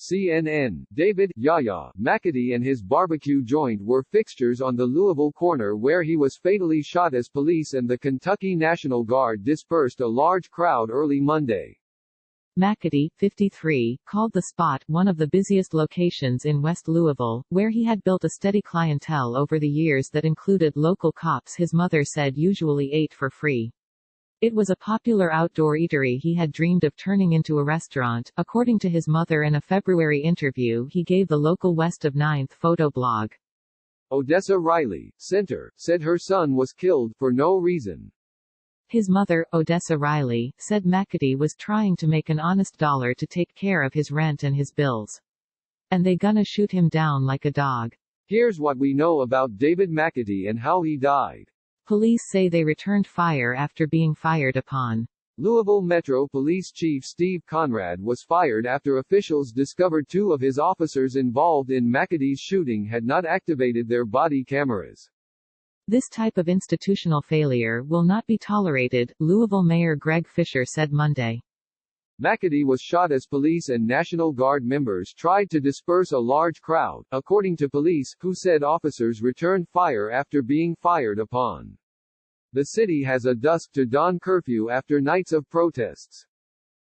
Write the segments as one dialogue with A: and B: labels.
A: CNN. David Yaya McAtee and his barbecue joint were fixtures on the Louisville corner where he was fatally shot as police and the Kentucky National Guard dispersed a large crowd early Monday.
B: McAtee, 53, called the spot one of the busiest locations in West Louisville, where he had built a steady clientele over the years that included local cops his mother said usually ate for free. It was a popular outdoor eatery he had dreamed of turning into a restaurant, according to his mother in a February interview he gave the local West of 9th photo blog.
A: Odessa Riley, center, said her son was killed for no reason.
B: His mother, Odessa Riley, said McAtee was trying to make an honest dollar to take care of his rent and his bills. And they gonna shoot him down like a dog.
A: Here's what we know about David McAtee and how he died.
B: Police say they returned fire after being fired upon.
A: Louisville Metro Police Chief Steve Conrad was fired after officials discovered 2 of his officers involved in McAtee's shooting had not activated their body cameras.
B: This type of institutional failure will not be tolerated, Louisville Mayor Greg Fisher said Monday.
A: McAtee was shot as police and National Guard members tried to disperse a large crowd, according to police, who said officers returned fire after being fired upon. The city has a dusk to dawn curfew after nights of protests.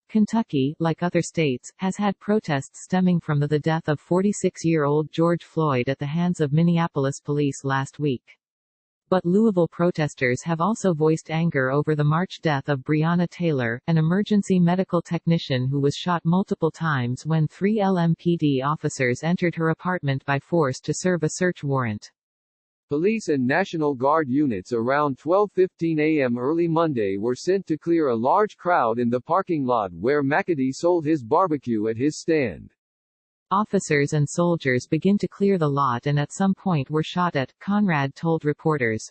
B: Kentucky, like other states, has had protests stemming from the death of 46-year-old George Floyd at the hands of Minneapolis police last week. But Louisville protesters have also voiced anger over the March death of Breonna Taylor, an emergency medical technician who was shot multiple times when 3 LMPD officers entered her apartment by force to serve a search warrant.
A: Police and National Guard units around 12:15 a.m. early Monday were sent to clear a large crowd in the parking lot where McAtee sold his barbecue at his stand.
B: Officers and soldiers began to clear the lot and at some point were shot at, Conrad told reporters.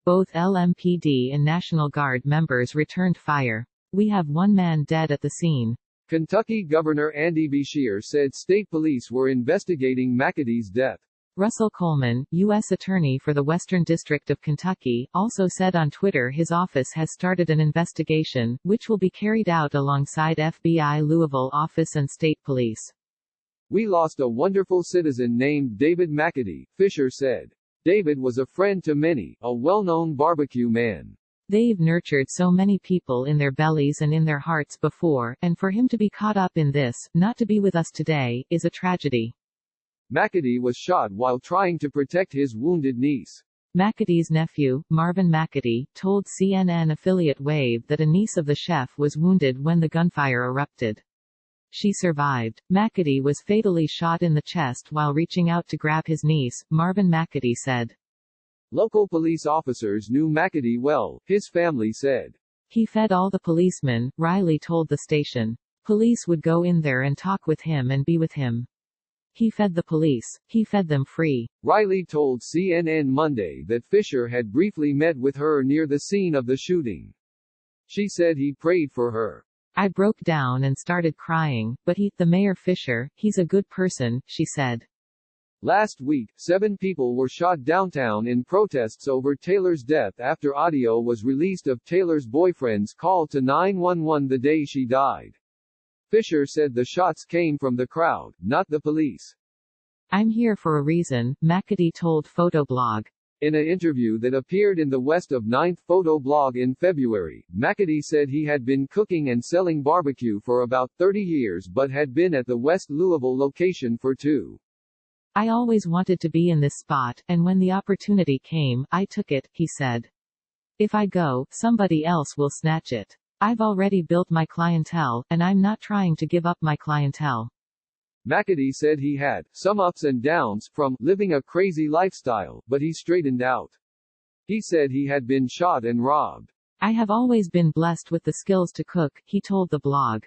B: Both LMPD and National Guard members returned fire. We have 1 man dead at the scene. Kentucky
A: Governor Andy Beshear said state police were investigating McAtee's death.
B: Russell Coleman, U.S. Attorney for the Western District of Kentucky, also said on Twitter his office has started an investigation, which will be carried out alongside FBI Louisville office and state police.
A: We lost a wonderful citizen named David McAtee, Fisher said. David was a friend to many, a well-known barbecue man.
B: They've nurtured so many people in their bellies and in their hearts before, and for him to be caught up in this, not to be with us today, is a tragedy.
A: McAtee was shot while trying to protect his wounded niece.
B: McAtee's nephew, Marvin McAtee, told CNN affiliate Wave that a niece of the chef was wounded when the gunfire erupted. She survived. McAtee was fatally shot in the chest while reaching out to grab his niece, Marvin McAtee said.
A: Local police officers knew McAtee well, his family said.
B: He fed all the policemen, Riley told the station. Police would go in there and talk with him and be with him. He fed the police. He fed them free.
A: Riley told CNN Monday that Fisher had briefly met with her near the scene of the shooting. She said he prayed for her.
B: I broke down and started crying, but the Mayor Fisher, he's a good person, she said.
A: Last week, 7 people were shot downtown in protests over Taylor's death after audio was released of Taylor's boyfriend's call to 911 the day she died. Fisher said the shots came from the crowd, not the police.
B: I'm here for a reason, McAtee told Photoblog.
A: In an interview that appeared in the West of 9th photo blog in February, McAtee said he had been cooking and selling barbecue for about 30 years but had been at the West Louisville location for 2.
B: I always wanted to be in this spot, and when the opportunity came, I took it, he said. If I go, somebody else will snatch it. I've already built my clientele, and I'm not trying to give up my clientele.
A: McAtee said he had some ups and downs from living a crazy lifestyle, but he straightened out. He said he had been shot and robbed.
B: I have always been blessed with the skills to cook, he told the blog.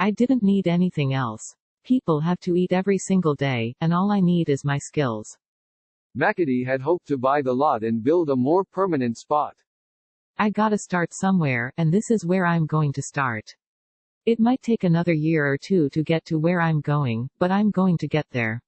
B: I didn't need anything else. People have to eat every single day, and all I need is my skills.
A: McAtee had hoped to buy the lot and build a more permanent spot.
B: I gotta start somewhere, and this is where I'm going to start. It might take another year or 2 to get to where I'm going, but I'm going to get there.